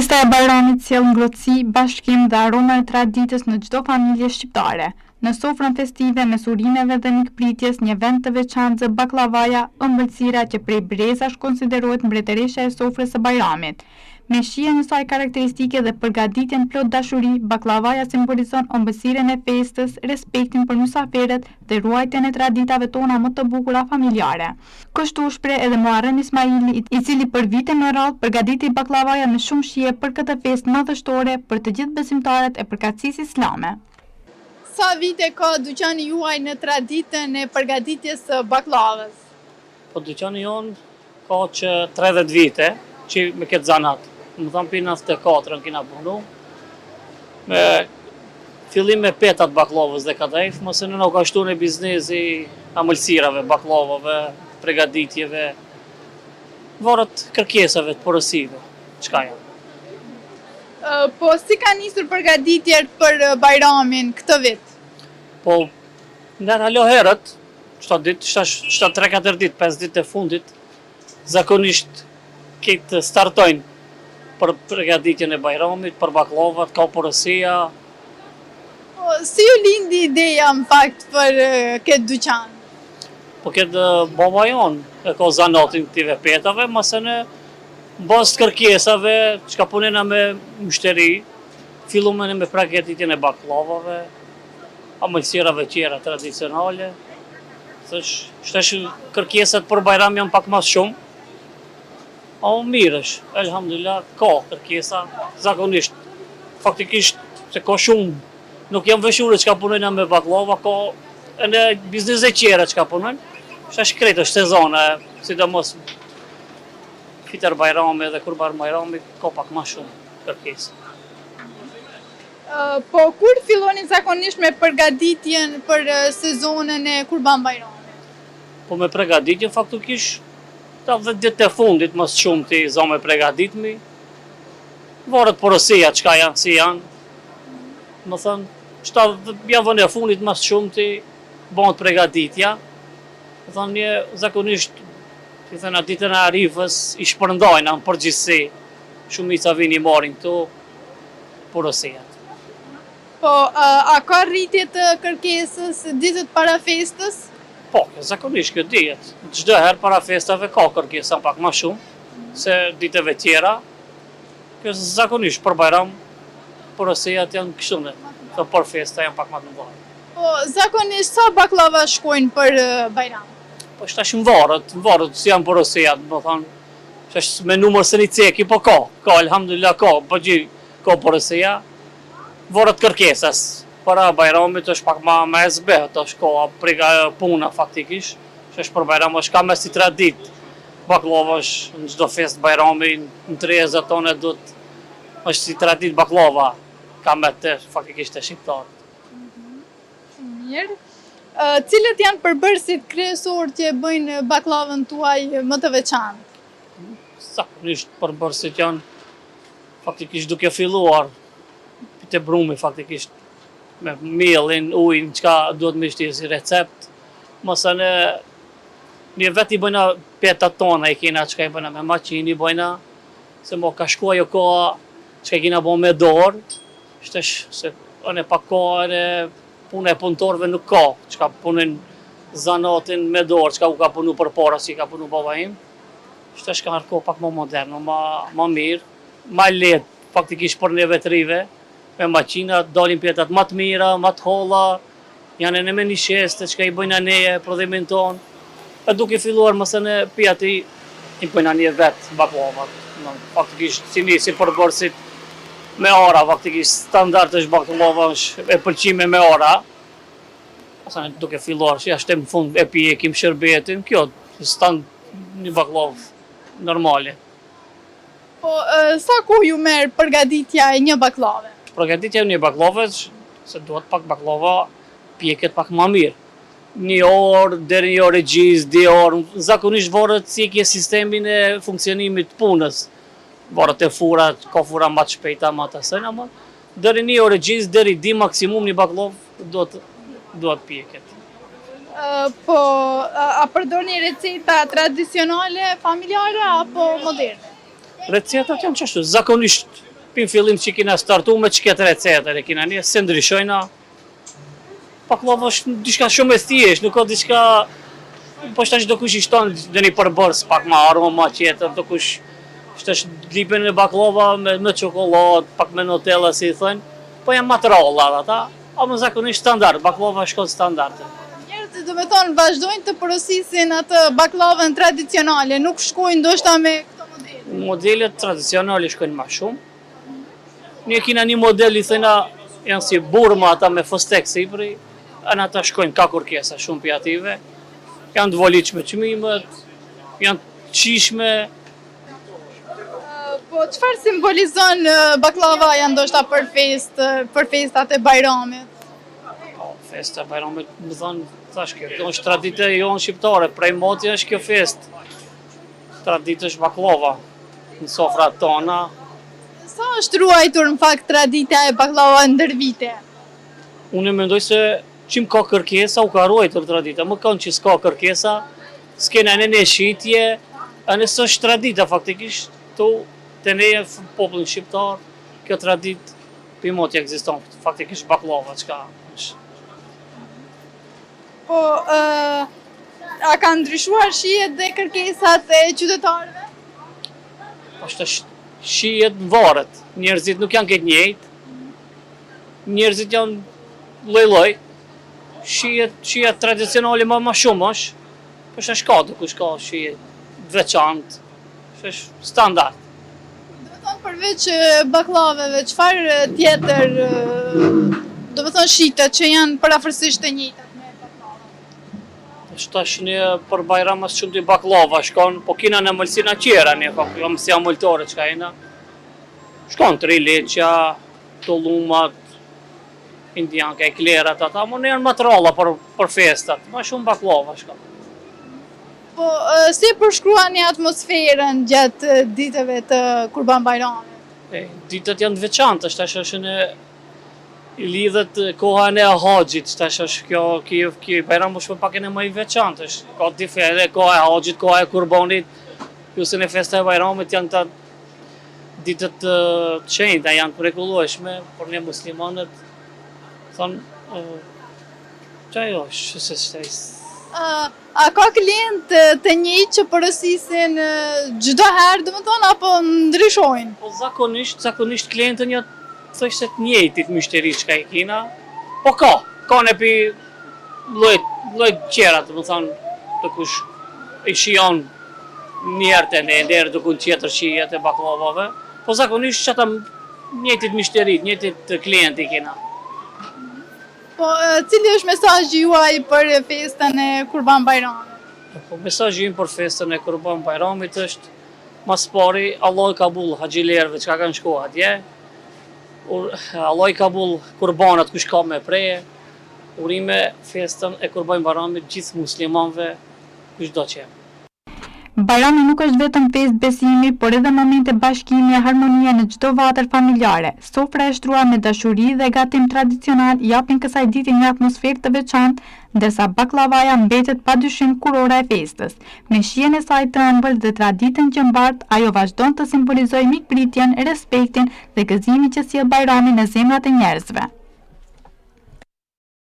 Festa e Bajramit sjell ngrohtësi, bashkim dhe aroma e traditës në çdo familje shqiptare. Në sofrën festive, mes urineve dhe mikpritjes, një vend të veçantë zë baklavaja, ëmbëlsira që prej brezash konsiderohet mbretëresha e sofrës së Bajramit. Me shijen e saj karakteristike dhe përgatitjen plot dashuri, baklavaja simbolizon ëmbëlsiren e festës, respektin për mysafirët dhe ruajtjen e traditave tona më të bukura familjare. Kështu shpreh edhe Muharrem Ismaili, i cili për vite me radhë përgatiti baklavaja me shumë shije për këtë festë madhështore për të gjithë besimtarët e përkatësisë islame. Sa vite ka dyqani juaj në traditën e përgatitjes së baklavës? Po dyqani jonë ka që 30 vite që me këtë zanat. Më thamë për 94 në kina punu. Me fillim me petat baklavës dhe kadejf, mëse në ka shtu në biznesi amëlsirave, baklavave, përgatitjeve, vorët kërkesave të porosive, qka janë. Po si ka nisur përgatitjet për Bajramin këtë vit? Po, nërë halo herët, 3-4 dit, 5 dit e fundit, zakonisht këtë startojnë për përgatitjen e Bajramit, për baklavat, ka porosia. Po, si ju lindi ideja në fakt për këtë dyqan? Po këtë baba jonë e ka zanatin këtive petave, mëse në bazë kërkesave, që ka punena me mështeri, fillume me përgatitjen e baklavave, amëlsirave tjera tradicionale. Shtesh kërkesat për Bajram janë pak mas shumë. O mirësh, elhamdulillah, ka kërkesa, zakonisht, faktikisht, se ka shumë, nuk jam veshurë që ka punojnë me baklava, ka në biznes e qera që ka punojnë, është kretë, është sezona, sidomos Fitër Bajrami dhe Kurban Bajrami, ka pak ma shumë kërkesa. Po, kur filloni zakonisht me përgatitjen për sezonën e Kurban Bajrami? Po me përgatitjen, faktikisht, 10 ditë e fundit, mësë shumë të za me përgatitmi, vorët porosia, qka janë, si janë, më thënë, 7 javën e fundit, mësë shumë të bëndë përgatitja, më thënë, një zakonisht, që thënë, ditën e Arifës, i shpërndajnë në përgjithsi, shumica vini marin këtu, porosiat. Po, a ka rritje të kërkesës ditët para festës? Po, zakonisht kjo dihet. Çdo herë para festave ka kërkesa pak më shumë se ditëve tjera. Kjo zakonisht për Bajram porosiat janë kështu ne. Për festa janë pak më të mëdha. Po, zakonisht sa baklava shkojnë për Bajram? Po shtash në varët si janë porosiat, do thonë, shtash me numër se një ceki, po ka, alhamdulillah ka, po gjithë ka porosia. Varët kërkesas. Para Bajramit është pak ma e zbehët, është ka puna faktikisht, që është për Bajram, është ka me si tradit. Baklava është në gjdo fest Bajrami, në 30 tonë është si tradit baklava, ka me të faktikisht e shqiptarët. Mirë. Cilët janë përbërësit kryesor që bëjnë baklavën tuaj më të veçantë? Zakonisht përbërësit janë faktikisht duke filluar, të brumi faktikisht, me mielin, ujnë, qka duhet me shtirë si recept. Mëse në një vet i bëjna petat tona, i kena qka i bëjna me maqin, i bëjna, se mo ka shkua jo koha, qka i kena bo me dorë, shtesh se në pak koha e punë e punëtorve nuk ka, qka punin zanatin me dorë, qka u ka punu për para si ka punu baba im, shtesh ka nërko pak më modern, më mirë, më letë, faktikisht për një vetrive, me maqina, dalin pjetat më të mira, më të holla, janë në me një sheste, që ka i bëjna neje, prodhimin tonë. E duke filluar mëse në pjati, i bëjna një vetë baklavat. Faktikisht, si përbërësit me ara, faktikisht standart është baklava, është e pëlqime me ara. Mëse në duke filluar, që jashtë në fund e pjekim shërbetin, kjo, stand një baklavë normale. Po, sa ku ju merë përgatitja e një baklave? Përgatitja e një baklave, se duhet pak baklava pjeket pak ma mirë. 1 orë, deri 1 orë e gjizë, 2 orë, zakonisht vorët si kje sistemin e funksionimit punës. Vorët e furat, ka fura ma të shpejta, ma të asena, deri 1 orë e gjizë, deri 2 maksimum një baklavë duhet pjeket. Po, a përdorni receta tradicionale, familjare, apo moderne? Recetat janë qështu, zakonisht Pin fillim që kina startu me që këtë recetër e kina një, se ndryshojna. Baklava është diçka shumë e thjeshtë, nuk ka diçka... Po shta që do kush i shton dhe një përbërës pak ma aroma tjetër, do kush shtash lipen e baklava me çokoladë, pak me Nutella si i thënë, po janë materollat ata, a më zakonisht standard, baklava shkon standard. Njerëzit do me thonë vazhdojnë të porosisin atë baklavën tradicionale, nuk shkojnë ndoshta me këto modele. Modelet tradicionale shkojnë ma shumë. Ne kina një model i thëna janë si burma ata me fostek sipri, anë ata shkojnë ka kërkesa shumë pjative. Janë të voliqme qmimet, janë qishme. Po çfarë simbolizon baklavaja ndoshta për festat e Bajramit? Po, festa e Bajramit, më thonë, thash kjo është traditë e jonë shqiptare, prej moti është kjo fest. Traditë është baklava, në sofrat tona. Sa është ruajtur në fakt tradita e baklava ndër vite? Unë mendoj se qim ka kërkesa, u ka ruajtur tradita, më kanë që s'ka kërkesa, s'kena në një shqitje, anë së është tradita faktikisht, të neje popullin shqiptar, kjo tradit për moti ekziston, faktikisht baklava, qka është. Po, a ka ndryshuar shijet dhe kërkesat e qytetarëve? Ashtë shijet në varet, njerëzit nuk janë këtë njëjtë, njerëzit janë loj-loj, shijet tradicionali ma shumë është, për shë shka të kush ka shijet veçantë, është standard. Do me thonë përveç baklaveve, qëfar tjetër, do me thonë shitet që janë përafërsisht të njëjtat me baklava? Shtash një për Bajram asë shumë të baklava shkon, po kina në mëlsina qera një, jo mësia mëlltore që ka jena. Shkon të rileqja, të lumat, indianke, eklerat ata, më në janë materiala për festat, ma shumë baklava shkon. Po, si përshkruani atmosferën gjatë ditëve të Kurban Bajramit? Ditët janë të veçantë, shtash është në i lidhet koha e haxhit, shtash është kjo Bajram është pak e në më i veçantë, ka difere koha e haxhit, koha e kurbanit, plus në festa e Bajramit janë të ditët të shenjta, janë përrekullueshme, për ne muslimanët, thonë, që ajo është, se shtajs. A ka klientë të njëjtë që porosisin çdo herë, do të thonë, apo ndryshojnë? Po zakonisht klientën janë thësh se të njëjtit myshteri që ka i kina, po ka në pi lloj qera, do të thonë, të kush i shijon njerët e njerë, të kun tjetër shijet e baklavave, po zakonisht që ata njëjtit myshteri, njëjtit klienti kina. Po, cili është mesazhi juaj për festën e Kurban Bajramit? Po, mesazhi im për festën e Kurban Bajramit është, mas pari, Allah i kabull haxhilerëve që ka kanë shku atje, Allah i kabull kurbanat kush ka me preje, urime festën e Kurban Bajramit gjithë muslimanve kush do që. Bajrami nuk është vetëm festë besimi, por edhe momente bashkimi e harmonie në çdo vatër familjare. Sofra e shtruar me dashuri dhe gatim tradicional japin kësaj dite një atmosferë të veçantë, ndërsa baklavaja mbetet padyshim kurora e festës. Me shijen e saj të ëmbël dhe traditën që mbart, ajo vazhdon të simbolizojë mikpritjen, respektin dhe gëzimin që sjell Bajrami në zemrat e njerëzve.